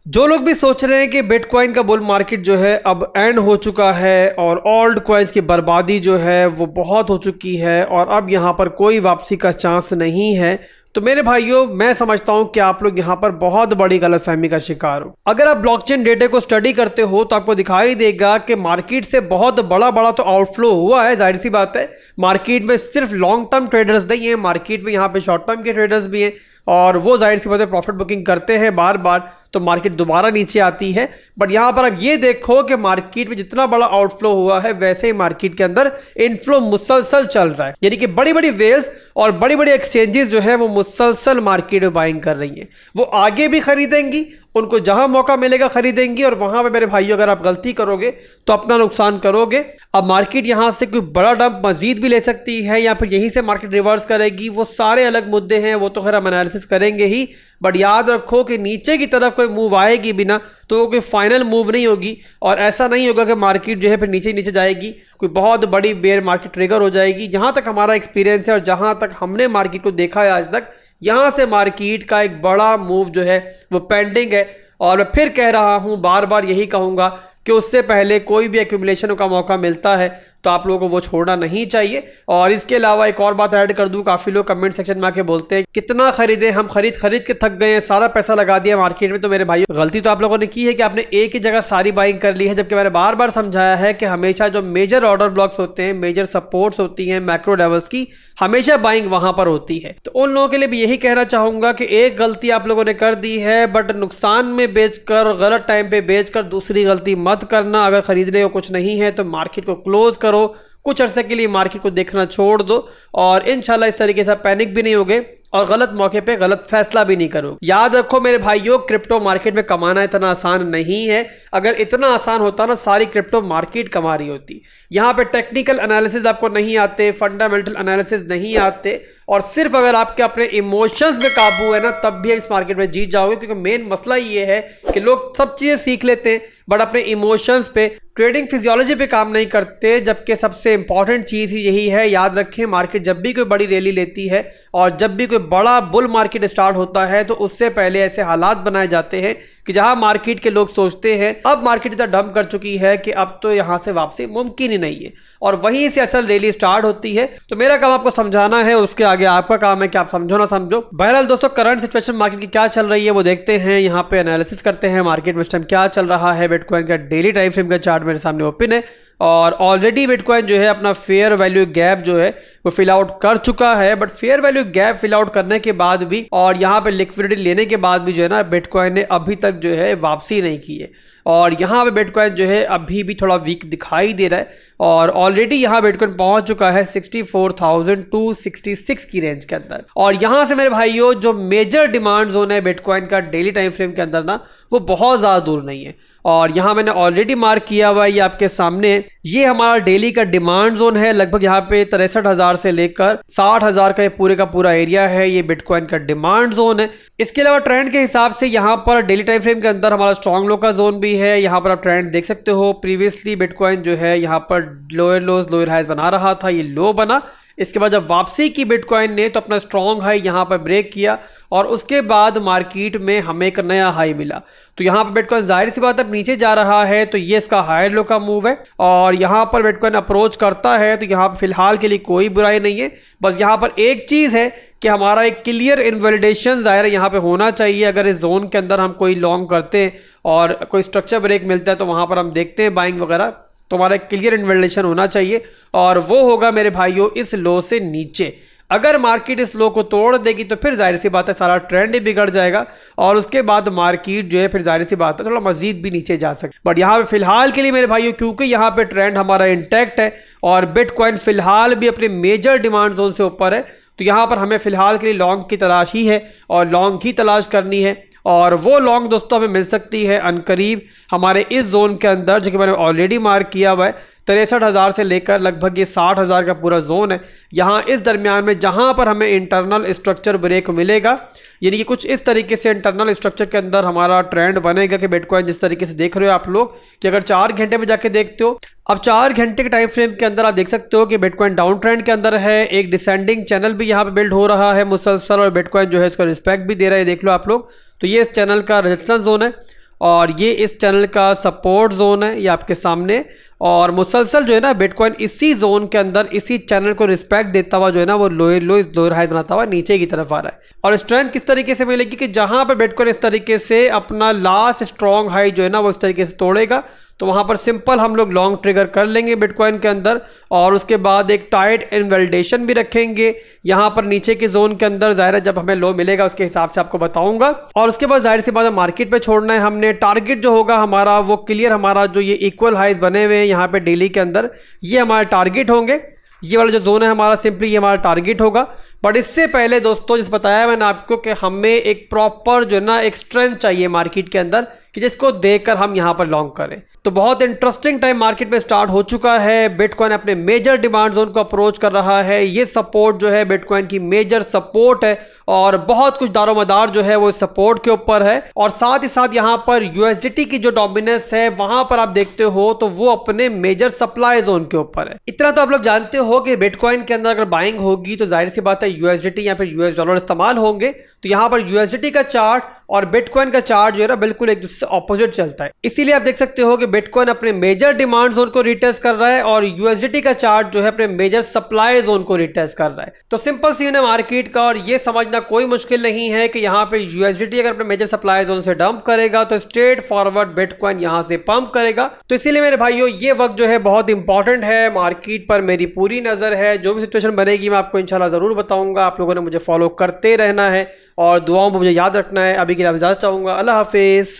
जो लोग भी सोच रहे हैं कि बिटकॉइन का बुल मार्केट जो है अब एंड हो चुका है और ऑल्ट कॉइन्स की बर्बादी जो है वो बहुत हो चुकी है और अब यहाँ पर कोई वापसी का चांस नहीं है, तो मेरे भाइयों मैं समझता हूं कि आप लोग यहाँ पर बहुत बड़ी गलतफहमी का शिकार हो। अगर आप ब्लॉकचेन डेटा को स्टडी करते हो तो आपको दिखाई देगा कि मार्केट से बहुत बड़ा तो आउटफ्लो हुआ है। जाहिर सी बात है, मार्केट में सिर्फ लॉन्ग टर्म ट्रेडर्स नहीं है, मार्केट में यहाँ पे शॉर्ट टर्म के ट्रेडर्स भी हैं और वो जाहिर सी बात है प्रॉफिट बुकिंग करते हैं बार बार, तो मार्केट दोबारा नीचे आती है। बट यहां पर अब ये देखो कि मार्केट में जितना बड़ा आउटफ्लो हुआ है वैसे ही मार्केट के अंदर इनफ्लो मुसलसल चल रहा है, यानी कि बड़ी बड़ी वेल्स और बड़ी बड़ी एक्सचेंजेस जो है वो मुसलसल मार्केट में बाइंग कर रही हैं। वो आगे भी खरीदेंगी, उनको जहां मौका मिलेगा खरीदेंगी और वहां पे मेरे भाइयों अगर आप गलती करोगे तो अपना नुकसान करोगे। अब मार्केट यहां से कोई बड़ा डंप मजीद भी ले सकती है या फिर यहीं से मार्केट रिवर्स करेगी, वो सारे अलग मुद्दे हैं, वो तो खैर हम एनालिसिस करेंगे ही। बट याद रखो कि नीचे की तरफ कोई मूव आएगी भी ना तो वो कोई फाइनल मूव नहीं होगी और ऐसा नहीं होगा कि मार्केट जो है फिर नीचे नीचे जाएगी, कोई बहुत बड़ी बेयर मार्केट ट्रिगर हो जाएगी। जहां तक हमारा एक्सपीरियंस है और जहां तक हमने मार्केट को देखा है आज तक, यहां से मार्केट का एक बड़ा मूव जो है वो पेंडिंग है। और मैं फिर कह रहा हूं, बार बार यही कहूंगा कि उससे पहले कोई भी एक्यूमुलेशन का मौका मिलता है तो आप लोगों को वो छोड़ना नहीं चाहिए। और इसके अलावा एक और बात ऐड कर दूं, काफ़ी लोग कमेंट सेक्शन में आके बोलते हैं कितना खरीदे, हम खरीद के थक गए हैं, सारा पैसा लगा दिया मार्केट में। तो मेरे भाई गलती तो आप लोगों ने की है कि आपने एक ही जगह सारी बाइंग कर ली है, जबकि मैंने बार बार समझाया है कि हमेशा जो मेजर ऑर्डर ब्लॉक्स होते हैं, मेजर सपोर्ट्स होती हैं मैक्रो लेवल्स की, हमेशा बाइंग वहां पर होती है। तो उन लोगों के लिए भी यही कहना चाहूंगा कि एक गलती आप लोगों ने कर दी है, बट नुकसान में बेचकर, गलत टाइम पे बेचकर दूसरी गलती मत करना। अगर खरीदने को कुछ नहीं है तो मार्केट को क्लोज करो, कुछ अरसे के लिए मार्केट को देखना छोड़ दो और इंशाल्लाह इस तरीके से पैनिक भी नहीं होगे और गलत मौके पे गलत फैसला भी नहीं करो। याद रखो मेरे भाइयों, क्रिप्टो मार्केट में कमाना इतना आसान नहीं है। अगर इतना आसान होता ना, सारी क्रिप्टो मार्केट कमा रही होती। यहाँ पे टेक्निकल एनालिसिस आपको नहीं आते, फंडामेंटल एनालिसिस नहीं आते और सिर्फ अगर आपके अपने इमोशंस में काबू है ना, तब भी इस मार्केट में जीत जाओगे। क्योंकि मेन मसला ये है कि लोग सब चीज़ें सीख लेते हैं बट अपने इमोशंस पे, ट्रेडिंग फिजियोलॉजी पे काम नहीं करते, जबकि सबसे इंपॉर्टेंट चीज़ ही यही है। याद रखें, मार्केट जब भी कोई बड़ी रैली लेती है और जब भी कोई बड़ा बुल मार्केट स्टार्ट होता है तो उससे पहले ऐसे हालात बनाए जाते हैं कि जहां मार्केट के लोग सोचते हैं अब मार्केट इतना डंप कर चुकी है कि अब तो यहां से वापसी मुमकिन ही नहीं है और वहीं से असल रैली स्टार्ट होती है। तो मेरा काम आपको समझाना है, उसके आगे आपका काम है कि आप समझो ना समझो। बहरहाल दोस्तों, करंट सिचुएशन मार्केट की क्या चल रही है वो देखते हैं। यहाँ पे एनालिसिस करते हैं मार्केट में इस टाइम क्या चल रहा है। बिटकॉइन का डेली टाइम फ्रेम का चार्ट मेरे सामने ओपन है और ऑलरेडी बिटकॉइन जो है अपना फेयर वैल्यू गैप जो है वो फिल आउट कर चुका है। But fair value gap fill out करने के बाद भी और यहाँ पे लिक्विडिटी लेने के बाद भी जो है ना, बिटकॉइन ने अभी तक जो है वापसी नहीं की है और यहाँ पे बिटकॉइन जो है अभी भी थोड़ा वीक दिखाई दे रहा है और ऑलरेडी यहाँ बिटकॉइन पहुंच चुका है 64,266 की रेंज के अंदर। और यहाँ से मेरे भाइयों जो मेजर डिमांड जोन है बिटकॉइन का डेली टाइम फ्रेम के अंदर ना, वो बहुत ज़्यादा दूर नहीं है और यहाँ मैंने ऑलरेडी मार्क किया हुआ है, ये आपके सामने। ये हमारा डेली का डिमांड जोन है, लगभग यहाँ पे 63,000 से लेकर 60,000 का ये पूरे का पूरा एरिया है, ये बिटकॉइन का डिमांड जोन है। इसके अलावा ट्रेंड के हिसाब से यहाँ पर डेली टाइम फ्रेम के अंदर हमारा स्ट्रॉन्ग लो का जोन भी है। यहाँ पर आप ट्रेंड देख सकते हो, प्रीवियसली बिटकॉइन जो है यहाँ पर लोअर लोज लोअर हाइज बना रहा था, ये लो बना। इसके बाद जब वापसी की बिटकॉइन ने तो अपना स्ट्रॉन्ग हाई यहाँ पर ब्रेक किया और उसके बाद मार्केट में हमें एक नया हाई मिला। तो यहाँ पर बिटकॉइन जाहिर सी बात अब नीचे जा रहा है, तो ये इसका हायर लो का मूव है और यहाँ पर बिटकॉइन अप्रोच करता है। तो यहाँ पर फिलहाल के लिए कोई बुराई नहीं है, बस यहाँ पर एक चीज़ है कि हमारा एक क्लियर इनवैलिडेशन ज़ाहिर यहाँ पे होना चाहिए। अगर इस जोन के अंदर हम कोई लॉन्ग करते हैं और कोई स्ट्रक्चर ब्रेक मिलता है तो वहाँ पर हम देखते हैं बाइंग वगैरह, तो हमारा क्लियर इन्वेलिडेशन होना चाहिए और वो होगा मेरे भाइयों इस लो से नीचे। अगर मार्केट इस लो को तोड़ देगी तो फिर जाहिर सी बात है सारा ट्रेंड ही बिगड़ जाएगा और उसके बाद मार्केट जो है फिर जाहिर सी बात है थोड़ा मजीद भी नीचे जा सकता है। बट यहाँ पे फिलहाल के लिए मेरे भाइयों, क्योंकि यहाँ पे ट्रेंड हमारा इंटैक्ट है और बिटकॉइन फिलहाल भी अपने मेजर डिमांड जोन से ऊपर है, तो यहाँ पर हमें फिलहाल के लिए लॉन्ग की तलाश ही है और लॉन्ग ही तलाश करनी है और वो लॉन्ग दोस्तों हमें मिल सकती है अनकरीब हमारे इस जोन के अंदर, जो कि मैंने ऑलरेडी मार्क किया हुआ है। 63,000 से लेकर लगभग ये 60,000 का पूरा जोन है। यहाँ इस दरमियान में जहाँ पर हमें इंटरनल स्ट्रक्चर ब्रेक मिलेगा, यानी कि कुछ इस तरीके से इंटरनल स्ट्रक्चर के अंदर हमारा ट्रेंड बनेगा कि बिटकॉइन जिस तरीके से देख रहे हो आप लोग कि अगर 4 घंटे में जाके देखते हो, अब 4 घंटे के टाइम फ्रेम के अंदर आप देख सकते हो कि बिटकॉइन डाउन ट्रेंड के अंदर है, एक डिसेंडिंग चैनल भी यहाँ पे बिल्ड हो रहा है मुसलसल और बिटकॉइन जो है इसका रिस्पेक्ट भी दे रहा है, देख लो आप लोग। तो ये इस चैनल का रेजिस्टेंस जोन है और ये इस चैनल का सपोर्ट जोन है, ये आपके सामने। और मुसलसल जो है ना बिटकॉइन इसी जोन के अंदर इसी चैनल को रिस्पेक्ट देता हुआ जो है ना वो लोअर हाई बनाता हुआ नीचे की तरफ आ रहा है। और स्ट्रेंथ किस तरीके से मिलेगी कि जहां पर बिटकॉइन इस तरीके से अपना लास्ट स्ट्रॉन्ग हाई जो है ना वो इस तरीके से तोड़ेगा तो वहां पर सिंपल हम लोग लॉन्ग ट्रिगर कर लेंगे बिटकॉइन के अंदर। और उसके बाद एक टाइट इनवैलिडेशन भी रखेंगे यहाँ पर नीचे के जोन के अंदर। जाहिर है जब हमें लो मिलेगा उसके हिसाब से आपको बताऊंगा। और उसके बाद जाहिर सी बात है मार्केट पे छोड़ना है हमने। टारगेट जो होगा हमारा वो क्लियर, हमारा जो ये इक्वल हाइज बने हुए हैं यहाँ पे डेली के अंदर, ये हमारे टारगेट होंगे। ये वाला जो जोन है हमारा सिंपली ये हमारा टारगेट होगा। बट इससे पहले दोस्तों जिस बताया मैंने आपको कि हमें एक प्रॉपर जो है ना एक स्ट्रेंथ चाहिए मार्केट के अंदर कि जिसको देखकर हम यहाँ पर लॉन्ग करें। तो बहुत इंटरेस्टिंग टाइम मार्केट में स्टार्ट हो चुका है। बिटकॉइन अपने मेजर डिमांड जोन को अप्रोच कर रहा है। ये सपोर्ट जो है बिटकॉइन की मेजर सपोर्ट है और बहुत कुछ दारोमदार जो है वो सपोर्ट के ऊपर है। और साथ ही साथ यहाँ पर यूएसडीटी की जो डोमिनेंस है वहां पर आप देखते हो तो वो अपने मेजर सप्लाई जोन के ऊपर है। इतना तो आप लोग जानते हो कि बिटकॉइन के अंदर अगर बाइंग होगी तो जाहिर सी बात है यूएसडीटी या फिर यूएस डॉलर इस्तेमाल होंगे। तो यहाँ पर यूएसडीटी का चार्ट और बिटकॉइन का चार्ट जो है ना बिल्कुल एक दूसरे से ऑपोजिट चलता है। इसीलिए आप देख सकते हो कि बिटकॉइन अपने मेजर डिमांड जोन को रिटेस्ट कर रहा है और यूएसडीटी का चार्ट जो है अपने मेजर सप्लाई जोन को रिटेस्ट कर रहा है। तो सिंपल सीन है मार्केट का और ये समझना कोई मुश्किल नहीं है कि यहाँ पे यूएसडीटी अगर अपने मेजर सप्लाई जोन से डंप करेगा तो स्ट्रेट फॉरवर्ड बिटकॉइन यहाँ से पंप करेगा। तो इसीलिए मेरे भाइयों ये वक्त जो है बहुत इंपॉर्टेंट है। मार्केट पर मेरी पूरी नजर है। जो भी सिचुएशन बनेगी मैं आपको इंशाल्लाह जरूर बताऊंगा। आप लोगों ने मुझे फॉलो करते रहना है और दुआओं में मुझे याद रखना है। अभी के लिए इजाजत चाहूंगा। अल्लाह हाफिज।